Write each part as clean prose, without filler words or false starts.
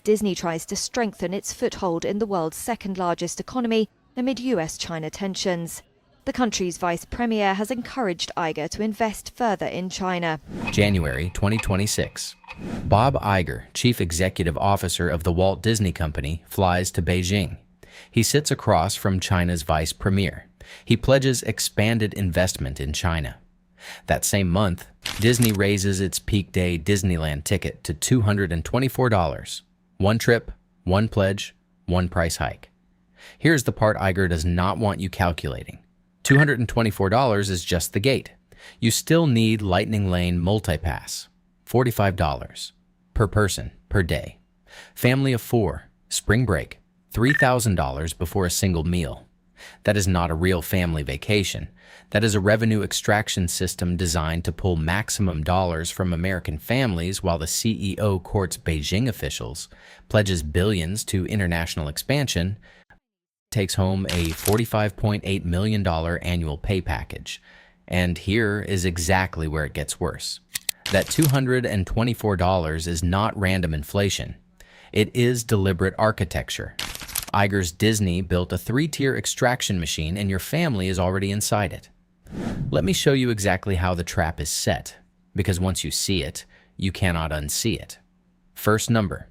Disney tries to strengthen its foothold in the world's second-largest economy amid US-China tensions. The country's vice premier has encouraged Iger to invest further in China. January 2026. Bob Iger, chief executive officer of the Walt Disney Company, flies to Beijing. He sits across from China's vice premier. He pledges expanded investment in China. That same month, Disney raises its peak day Disneyland ticket to $224. One trip, one pledge, one price hike. Here's the part Iger does not want you calculating. $224 is just the gate. You still need Lightning Lane Multipass, $45 per person per day. Family of 4, spring break, $3,000 before a single meal. That is not a real family vacation. That is a revenue extraction system designed to pull maximum dollars from American families while the CEO courts Beijing officials, pledges billions to international expansion, takes home a $45.8 million annual pay package. And here is exactly where it gets worse. That $224 is not random inflation. It is deliberate architecture. Iger's Disney built a 3-tier extraction machine and your family is already inside it. Let me show you exactly how the trap is set, because once you see it, you cannot unsee it. First number.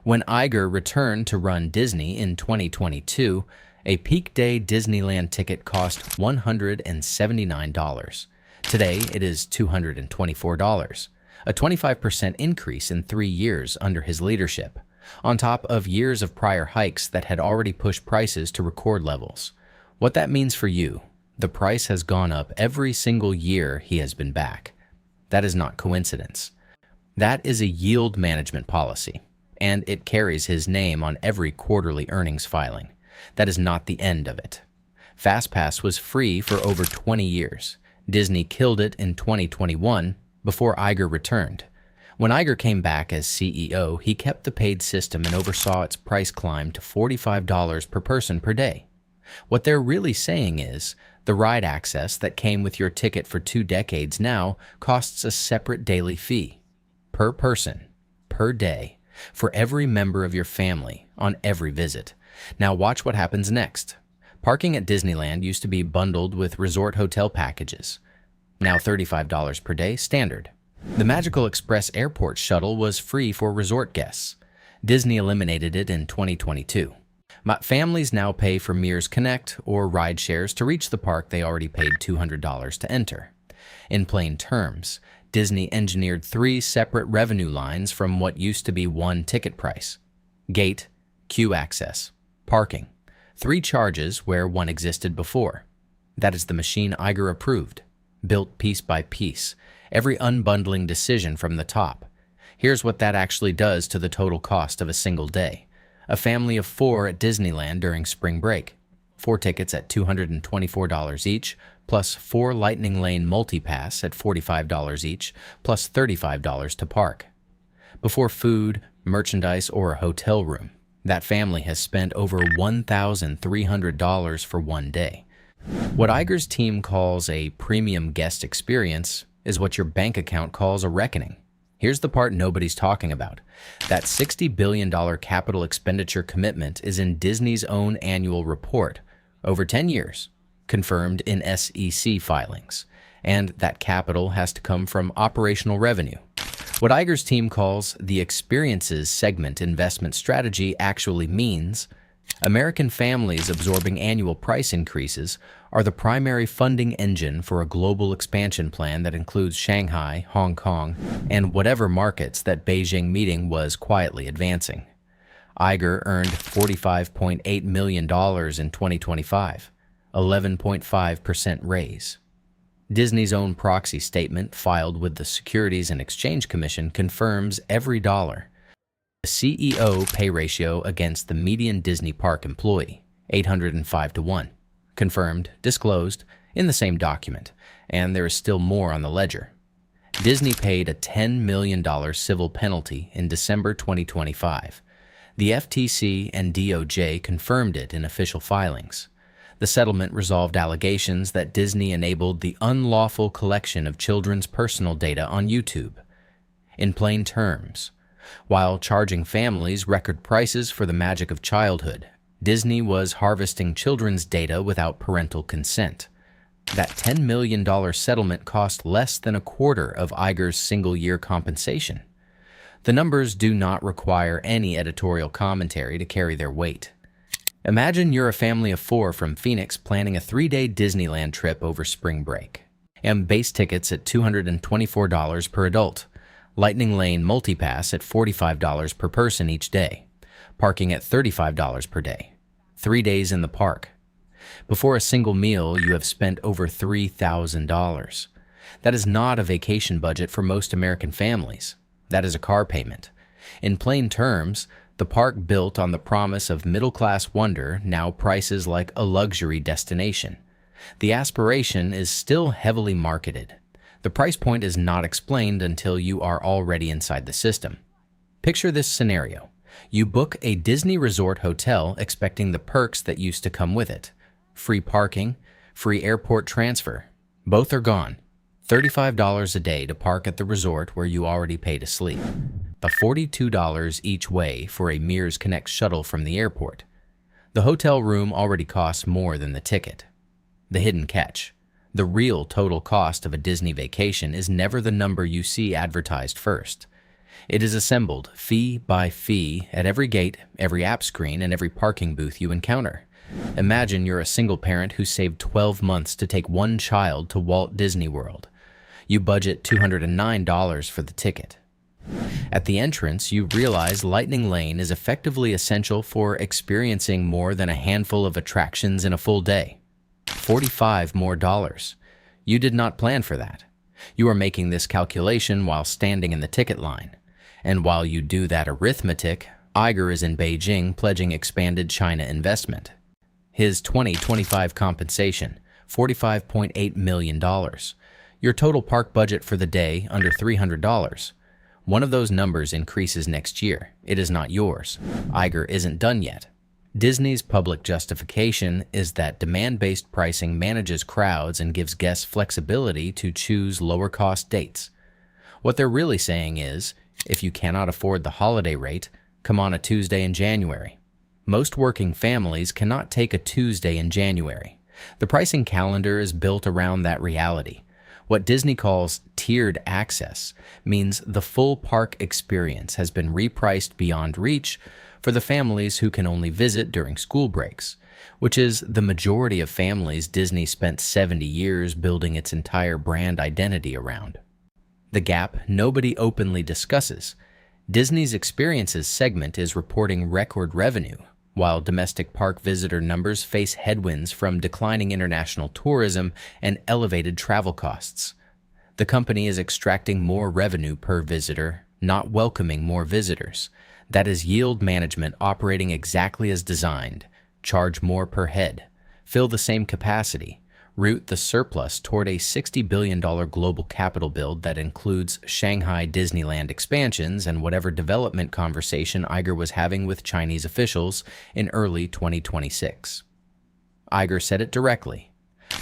When Iger returned to run Disney in 2022, a peak day Disneyland ticket cost $179. Today, it is $224, a 25% increase in 3 years under his leadership, on top of years of prior hikes that had already pushed prices to record levels. What that means for you, the price has gone up every single year he has been back. That is not coincidence. That is a yield management policy, and it carries his name on every quarterly earnings filing. That is not the end of it. FastPass was free for over 20 years. Disney killed it in 2021 before Iger returned. When Iger came back as CEO, he kept the paid system and oversaw its price climb to $45 per person per day. What they're really saying is, the ride access that came with your ticket for 2 decades now costs a separate daily fee, per person, per day, for every member of your family on every visit. Now watch what happens next. Parking at Disneyland used to be bundled with resort hotel packages. Now $35 per day, standard. The Magical Express Airport shuttle was free for resort guests. Disney eliminated it in 2022. Families now pay for Mears Connect or ride shares to reach the park they already paid $200 to enter. In plain terms, Disney engineered 3 separate revenue lines from what used to be one ticket price. Gate, queue access, parking. 3 charges where one existed before. That is the machine Iger approved, built piece by piece, every unbundling decision from the top. Here's what that actually does to the total cost of a single day. A family of 4 at Disneyland during spring break. 4 tickets at $224 each, plus 4 Lightning Lane Multipass at $45 each, plus $35 to park. Before food, merchandise, or a hotel room, that family has spent over $1,300 for one day. What Iger's team calls a premium guest experience is what your bank account calls a reckoning. Here's the part nobody's talking about. That $60 billion capital expenditure commitment is in Disney's own annual report over 10 years, confirmed in SEC filings. And that capital has to come from operational revenue. What Iger's team calls the experiences segment investment strategy actually means American families absorbing annual price increases are the primary funding engine for a global expansion plan that includes Shanghai, Hong Kong, and whatever markets that Beijing meeting was quietly advancing. Iger earned $45.8 million in 2025, 11.5% raise. Disney's own proxy statement filed with the Securities and Exchange Commission confirms every dollar. The CEO pay ratio against the median Disney park employee, 805 to 1. Confirmed, disclosed, in the same document, and there is still more on the ledger. Disney paid a $10 million civil penalty in December 2025. The FTC and DOJ confirmed it in official filings. The settlement resolved allegations that Disney enabled the unlawful collection of children's personal data on YouTube. In plain terms, While charging families record prices for the magic of childhood, Disney was harvesting children's data without parental consent. That $10 million settlement cost less than a quarter of Iger's single-year compensation. The numbers do not require any editorial commentary to carry their weight. Imagine you're a family of 4 from Phoenix planning a 3-day Disneyland trip over spring break. And base tickets at $224 per adult. Lightning Lane Multipass at $45 per person each day. Parking at $35 per day. 3 days in the park. Before a single meal, you have spent over $3,000. That is not a vacation budget for most American families. That is a car payment. In plain terms, the park built on the promise of middle-class wonder now prices like a luxury destination. The aspiration is still heavily marketed. The price point is not explained until you are already inside the system. Picture this scenario. You book a Disney Resort hotel expecting the perks that used to come with it. Free parking, free airport transfer. Both are gone. $35 a day to park at the resort where you already pay to sleep. But $42 each way for a Mears Connect shuttle from the airport. The hotel room already costs more than the ticket. The hidden catch. The real total cost of a Disney vacation is never the number you see advertised first. It is assembled fee by fee at every gate, every app screen, and every parking booth you encounter. Imagine you're a single parent who saved 12 months to take one child to Walt Disney World. You budget $209 for the ticket. At the entrance, you realize Lightning Lane is effectively essential for experiencing more than a handful of attractions in a full day. $45 more. You did not plan for that. You are making this calculation while standing in the ticket line. And while you do that arithmetic, Iger is in Beijing pledging expanded China investment. His 2025 compensation, $45.8 million. Your total park budget for the day, under $300. One of those numbers increases next year. It is not yours. Iger isn't done yet. Disney's public justification is that demand-based pricing manages crowds and gives guests flexibility to choose lower-cost dates. What they're really saying is, if you cannot afford the holiday rate, come on a Tuesday in January. Most working families cannot take a Tuesday in January. The pricing calendar is built around that reality. What Disney calls tiered access means the full park experience has been repriced beyond reach for the families who can only visit during school breaks, which is the majority of families Disney spent 70 years building its entire brand identity around. The gap nobody openly discusses. Disney's Experiences segment is reporting record revenue, while domestic park visitor numbers face headwinds from declining international tourism and elevated travel costs. The company is extracting more revenue per visitor, not welcoming more visitors. That is yield management operating exactly as designed. Charge more per head. Fill the same capacity. Route the surplus toward a $60 billion global capital build that includes Shanghai Disneyland expansions and whatever development conversation Iger was having with Chinese officials in early 2026. Iger said it directly.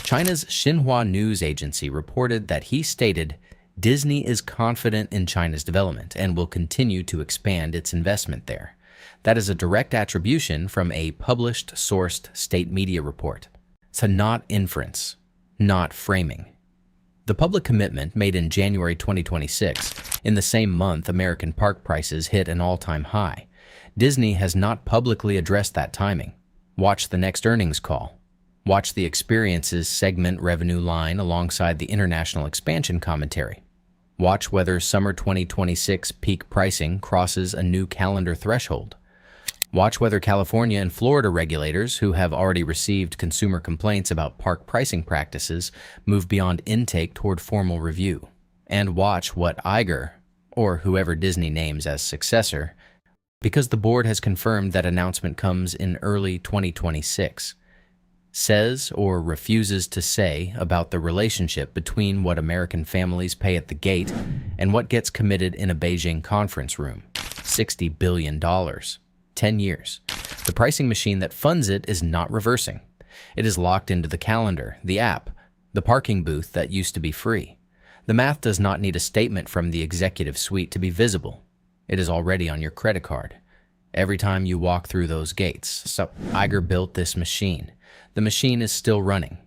China's Xinhua news agency reported that he stated, Disney is confident in China's development and will continue to expand its investment there. That is a direct attribution from a published, sourced state media report. So not inference, not framing. The public commitment made in January 2026, in the same month American park prices hit an all-time high. Disney has not publicly addressed that timing. Watch the next earnings call. Watch the Experiences segment revenue line alongside the international expansion commentary. Watch whether summer 2026 peak pricing crosses a new calendar threshold. Watch whether California and Florida regulators, who have already received consumer complaints about park pricing practices, move beyond intake toward formal review. And watch what Iger, or whoever Disney names as successor, because the board has confirmed that announcement comes in early 2026, says or refuses to say about the relationship between what American families pay at the gate and what gets committed in a Beijing conference room. $60 billion. 10 years. The pricing machine that funds it is not reversing. It is locked into the calendar, the app, the parking booth that used to be free. The math does not need a statement from the executive suite to be visible. It is already on your credit card every time you walk through those gates. So Iger built this machine. The machine is still running.